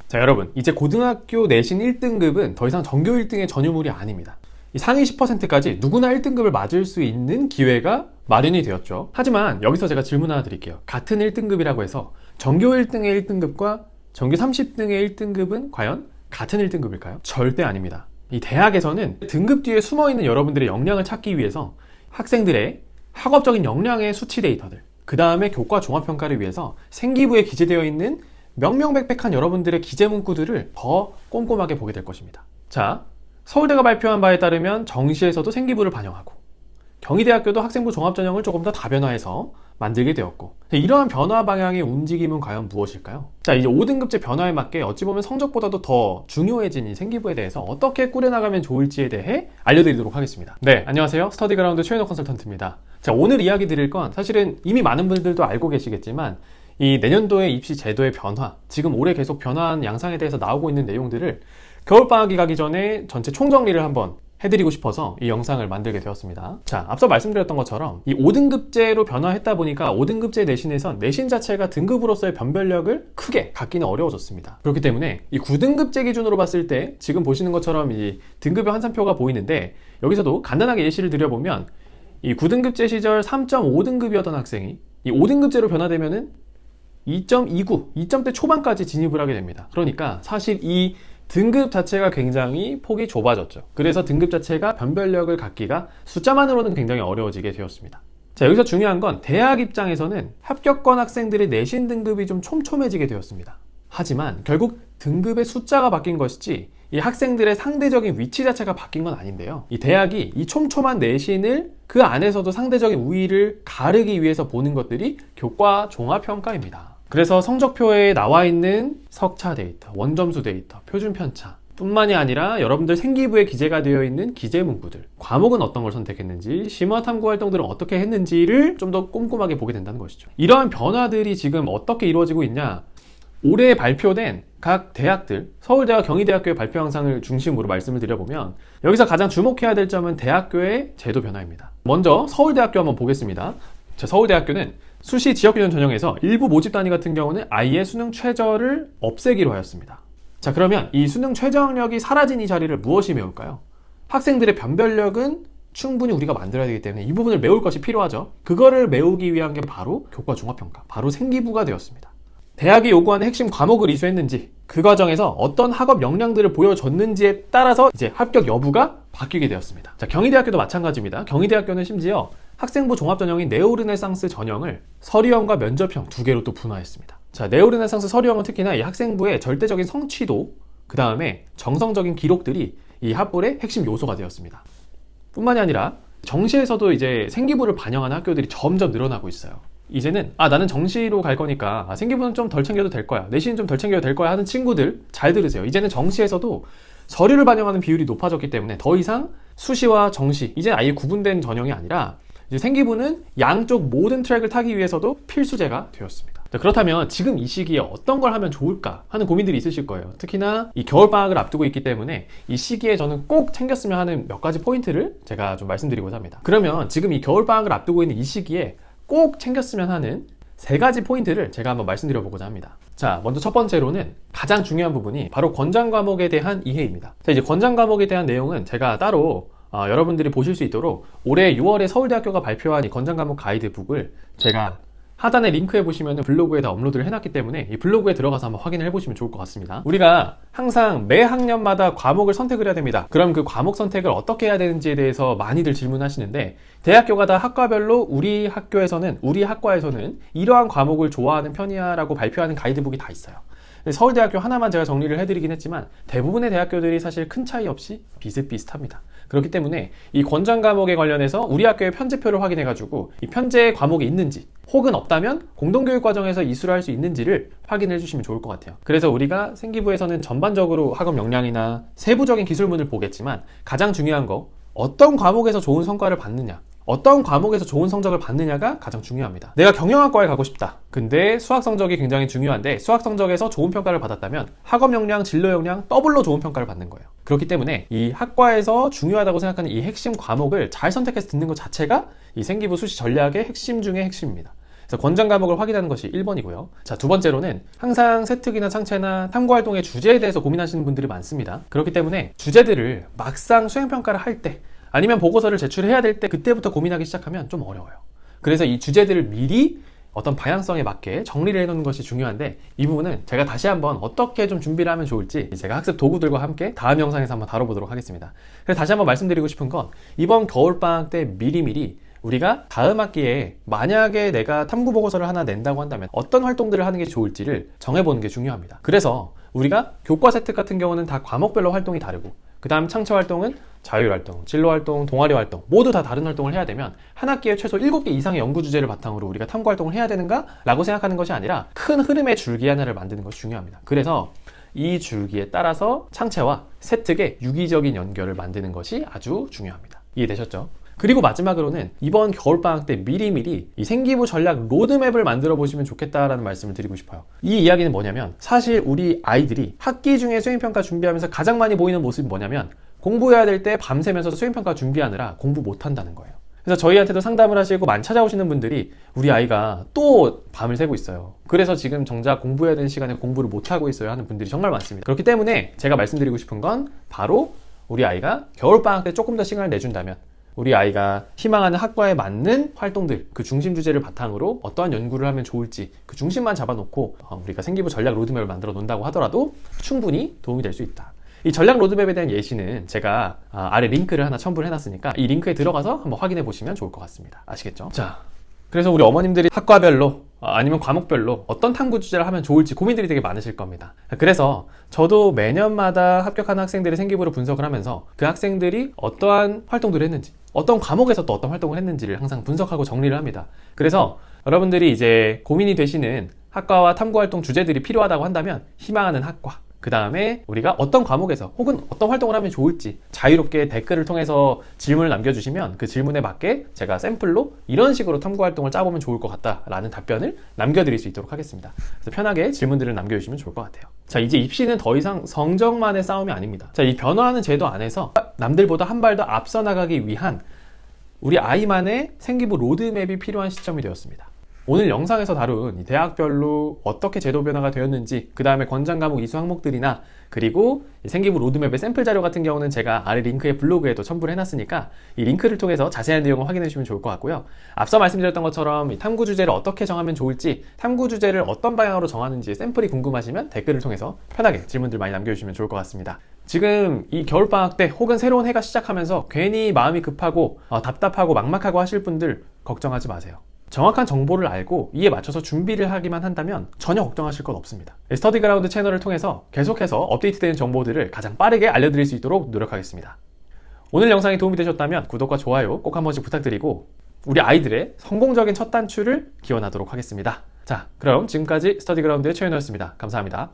자, 여러분, 이제 고등학교 내신 1등급은 더 이상 전교 1등의 전유물이 아닙니다. 이 상위 10%까지 누구나 1등급을 맞을 수 있는 기회가 마련이 되었죠. 하지만 여기서 제가 질문 하나 드릴게요. 같은 1등급이라고 해서 전교 1등의 1등급과 전교 30등의 1등급은 과연 같은 1등급일까요? 절대 아닙니다. 이 대학에서는 등급 뒤에 숨어있는 여러분들의 역량을 찾기 위해서 학생들의 학업적인 역량의 수치 데이터들, 그 다음에 교과 종합평가를 위해서 생기부에 기재되어 있는 명명백백한 여러분들의 기재 문구들을 더 꼼꼼하게 보게 될 것입니다. 자, 서울대가 발표한 바에 따르면 정시에서도 생기부를 반영하고 경희대학교도 학생부 종합전형을 조금 더 다변화해서 만들게 되었고, 이러한 변화 방향의 움직임은 과연 무엇일까요? 자, 이제 5등급제 변화에 맞게 어찌 보면 성적보다도 더 중요해진 이 생기부에 대해서 어떻게 꾸려나가면 좋을지에 대해 알려드리도록 하겠습니다. 네, 안녕하세요. 스터디그라운드 최윤호 컨설턴트입니다. 자, 오늘 이야기 드릴 건 사실은 이미 많은 분들도 알고 계시겠지만 이 내년도의 입시 제도의 변화, 지금 올해 계속 변화한 양상에 대해서 나오고 있는 내용들을 겨울방학이 가기 전에 전체 총정리를 한번 해드리고 싶어서 이 영상을 만들게 되었습니다. 자, 앞서 말씀드렸던 것처럼 이 5등급제로 변화했다 보니까 5등급제 내신에선 내신 자체가 등급으로서의 변별력을 크게 갖기는 어려워졌습니다. 그렇기 때문에 이 9등급제 기준으로 봤을 때 지금 보시는 것처럼 이 등급의 환산표가 보이는데, 여기서도 간단하게 예시를 드려보면 이 9등급제 시절 3.5등급이었던 학생이 이 5등급제로 변화되면은 2.29, 2점대 초반까지 진입을 하게 됩니다. 그러니까 사실 이 등급 자체가 굉장히 폭이 좁아졌죠. 그래서 등급 자체가 변별력을 갖기가 숫자만으로는 굉장히 어려워지게 되었습니다. 자, 여기서 중요한 건 대학 입장에서는 합격권 학생들의 내신 등급이 좀 촘촘해지게 되었습니다. 하지만 결국 등급의 숫자가 바뀐 것이지 이 학생들의 상대적인 위치 자체가 바뀐 건 아닌데요. 이 대학이 이 촘촘한 내신을 그 안에서도 상대적인 우위를 가르기 위해서 보는 것들이 교과 종합평가입니다. 그래서 성적표에 나와 있는 석차 데이터, 원점수 데이터, 표준 편차 뿐만이 아니라 여러분들 생기부에 기재가 되어 있는 기재 문구들, 과목은 어떤 걸 선택했는지, 심화 탐구 활동들은 어떻게 했는지를 좀 더 꼼꼼하게 보게 된다는 것이죠. 이러한 변화들이 지금 어떻게 이루어지고 있냐? 올해 발표된 각 대학들, 서울대와 경희대학교의 발표 영상을 중심으로 말씀을 드려보면 여기서 가장 주목해야 될 점은 대학교의 제도 변화입니다. 먼저 서울대학교 한번 보겠습니다. 자, 서울대학교는 수시 지역균형 전형에서 일부 모집 단위 같은 경우는 아예 수능 최저를 없애기로 하였습니다. 자, 그러면 이 수능 최저학력이 사라진 이 자리를 무엇이 메울까요? 학생들의 변별력은 충분히 우리가 만들어야 되기 때문에 이 부분을 메울 것이 필요하죠. 그거를 메우기 위한 게 바로 교과 종합평가, 바로 생기부가 되었습니다. 대학이 요구하는 핵심 과목을 이수했는지, 그 과정에서 어떤 학업 역량들을 보여줬는지에 따라서 이제 합격 여부가 바뀌게 되었습니다. 자, 경희대학교도 마찬가지입니다. 경희대학교는 심지어 학생부 종합전형인 네오르네상스 전형을 서류형과 면접형 두 개로 또 분화했습니다. 자, 네오르네상스 서류형은 특히나 이 학생부의 절대적인 성취도, 그 다음에 정성적인 기록들이 이 합불의 핵심 요소가 되었습니다. 뿐만이 아니라 정시에서도 이제 생기부를 반영하는 학교들이 점점 늘어나고 있어요. 이제는 나는 정시로 갈 거니까 생기부는 좀 덜 챙겨도 될 거야, 내신은 좀 덜 챙겨도 될 거야 하는 친구들 잘 들으세요. 이제는 정시에서도 서류를 반영하는 비율이 높아졌기 때문에 더 이상 수시와 정시, 이제 아예 구분된 전형이 아니라 이제 생기부는 양쪽 모든 트랙을 타기 위해서도 필수제가 되었습니다. 자, 그렇다면 지금 이 시기에 어떤 걸 하면 좋을까 하는 고민들이 있으실 거예요. 특히나 이 겨울방학을 앞두고 있기 때문에 이 시기에 저는 꼭 챙겼으면 하는 몇 가지 포인트를 제가 좀 말씀드리고자 합니다. 그러면 지금 이 겨울방학을 앞두고 있는 이 시기에 꼭 챙겼으면 하는 세 가지 포인트를 제가 한번 말씀드려보고자 합니다. 자, 먼저 첫 번째로는 가장 중요한 부분이 바로 권장 과목에 대한 이해입니다. 자, 이제 권장 과목에 대한 내용은 제가 따로 여러분들이 보실 수 있도록 올해 6월에 서울대학교가 발표한 이 권장 과목 가이드북을 제가 하단에 링크해 보시면 블로그에다 업로드를 해놨기 때문에 이 블로그에 들어가서 한번 확인을 해보시면 좋을 것 같습니다. 우리가 항상 매 학년마다 과목을 선택을 해야 됩니다. 그럼 그 과목 선택을 어떻게 해야 되는지에 대해서 많이들 질문하시는데, 대학교가 다 학과별로 우리 학과에서는 이러한 과목을 좋아하는 편이야 라고 발표하는 가이드북이 다 있어요. 서울대학교 하나만 제가 정리를 해드리긴 했지만 대부분의 대학교들이 사실 큰 차이 없이 비슷비슷합니다. 그렇기 때문에 이 권장 과목에 관련해서 우리 학교의 편제표를 확인해가지고 이 편제 과목이 있는지, 혹은 없다면 공동교육 과정에서 이수를 할 수 있는지를 확인해 주시면 좋을 것 같아요. 그래서 우리가 생기부에서는 전반적으로 학업 역량이나 세부적인 기술문을 보겠지만 가장 중요한 거, 어떤 과목에서 좋은 성과를 받느냐, 어떤 과목에서 좋은 성적을 받느냐가 가장 중요합니다. 내가 경영학과에 가고 싶다. 근데 수학 성적이 굉장히 중요한데 수학 성적에서 좋은 평가를 받았다면 학업 역량, 진로 역량 더블로 좋은 평가를 받는 거예요. 그렇기 때문에 이 학과에서 중요하다고 생각하는 이 핵심 과목을 잘 선택해서 듣는 것 자체가 이 생기부 수시 전략의 핵심 중의 핵심입니다. 그래서 권장 과목을 확인하는 것이 1번이고요. 자, 두 번째로는 항상 세특이나 창체나 탐구활동의 주제에 대해서 고민하시는 분들이 많습니다. 그렇기 때문에 주제들을 막상 수행평가를 할 때 아니면 보고서를 제출해야 될 때 그때부터 고민하기 시작하면 좀 어려워요. 그래서 이 주제들을 미리 어떤 방향성에 맞게 정리를 해놓는 것이 중요한데, 이 부분은 제가 다시 한번 어떻게 좀 준비를 하면 좋을지 제가 학습 도구들과 함께 다음 영상에서 한번 다뤄보도록 하겠습니다. 그래서 다시 한번 말씀드리고 싶은 건, 이번 겨울방학 때 미리미리 우리가 다음 학기에 만약에 내가 탐구 보고서를 하나 낸다고 한다면 어떤 활동들을 하는 게 좋을지를 정해보는 게 중요합니다. 그래서 우리가 교과 세특 같은 경우는 다 과목별로 활동이 다르고, 그 다음 창체 활동은 자율활동, 진로활동, 동아리활동 모두 다 다른 활동을 해야 되면 한 학기에 최소 7개 이상의 연구 주제를 바탕으로 우리가 탐구활동을 해야 되는가? 라고 생각하는 것이 아니라 큰 흐름의 줄기 하나를 만드는 것이 중요합니다. 그래서 이 줄기에 따라서 창체와 세특의 유기적인 연결을 만드는 것이 아주 중요합니다. 이해되셨죠? 그리고 마지막으로는 이번 겨울방학 때 미리미리 이 생기부 전략 로드맵을 만들어 보시면 좋겠다라는 말씀을 드리고 싶어요. 이 이야기는 뭐냐면, 사실 우리 아이들이 학기 중에 수행평가 준비하면서 가장 많이 보이는 모습이 뭐냐면, 공부해야 될 때 밤새면서 수행평가 준비하느라 공부 못한다는 거예요. 그래서 저희한테도 상담을 하시고 많이 찾아오시는 분들이 우리 아이가 또 밤을 새고 있어요. 그래서 지금 정작 공부해야 되는 시간에 공부를 못하고 있어요 하는 분들이 정말 많습니다. 그렇기 때문에 제가 말씀드리고 싶은 건 바로 우리 아이가 겨울방학 때 조금 더 시간을 내준다면 우리 아이가 희망하는 학과에 맞는 활동들, 그 중심 주제를 바탕으로 어떠한 연구를 하면 좋을지 그 중심만 잡아놓고 우리가 생기부 전략 로드맵을 만들어 놓는다고 하더라도 충분히 도움이 될 수 있다. 이 전략 로드맵에 대한 예시는 제가 아래 링크를 하나 첨부를 해놨으니까 이 링크에 들어가서 한번 확인해 보시면 좋을 것 같습니다. 아시겠죠? 자, 그래서 우리 어머님들이 학과별로 아니면 과목별로 어떤 탐구 주제를 하면 좋을지 고민들이 되게 많으실 겁니다. 그래서 저도 매년마다 합격하는 학생들의 생기부를 분석을 하면서 그 학생들이 어떠한 활동들을 했는지, 어떤 과목에서 또 어떤 활동을 했는지를 항상 분석하고 정리를 합니다. 그래서 여러분들이 이제 고민이 되시는 학과와 탐구활동 주제들이 필요하다고 한다면 희망하는 학과, 그 다음에 우리가 어떤 과목에서 혹은 어떤 활동을 하면 좋을지 자유롭게 댓글을 통해서 질문을 남겨주시면 그 질문에 맞게 제가 샘플로 이런 식으로 탐구활동을 짜보면 좋을 것 같다라는 답변을 남겨드릴 수 있도록 하겠습니다. 그래서 편하게 질문들을 남겨주시면 좋을 것 같아요. 자, 이제 입시는 더 이상 성적만의 싸움이 아닙니다. 자, 이 변화하는 제도 안에서 남들보다 한 발 더 앞서 나가기 위한 우리 아이만의 생기부 로드맵이 필요한 시점이 되었습니다. 오늘 영상에서 다룬 이 대학별로 어떻게 제도 변화가 되었는지, 그 다음에 권장 과목 이수 항목들이나 그리고 생기부 로드맵의 샘플 자료 같은 경우는 제가 아래 링크에 블로그에도 첨부를 해놨으니까 이 링크를 통해서 자세한 내용을 확인해 주시면 좋을 것 같고요. 앞서 말씀드렸던 것처럼 이 탐구 주제를 어떻게 정하면 좋을지, 탐구 주제를 어떤 방향으로 정하는지 샘플이 궁금하시면 댓글을 통해서 편하게 질문들 많이 남겨주시면 좋을 것 같습니다. 지금 이 겨울방학 때 혹은 새로운 해가 시작하면서 괜히 마음이 급하고 답답하고 막막하고 하실 분들 걱정하지 마세요. 정확한 정보를 알고 이에 맞춰서 준비를 하기만 한다면 전혀 걱정하실 것 없습니다. 스터디그라운드 채널을 통해서 계속해서 업데이트되는 정보들을 가장 빠르게 알려드릴 수 있도록 노력하겠습니다. 오늘 영상이 도움이 되셨다면 구독과 좋아요 꼭 한 번씩 부탁드리고 우리 아이들의 성공적인 첫 단추를 기원하도록 하겠습니다. 자, 그럼 지금까지 스터디그라운드의 최윤호였습니다. 감사합니다.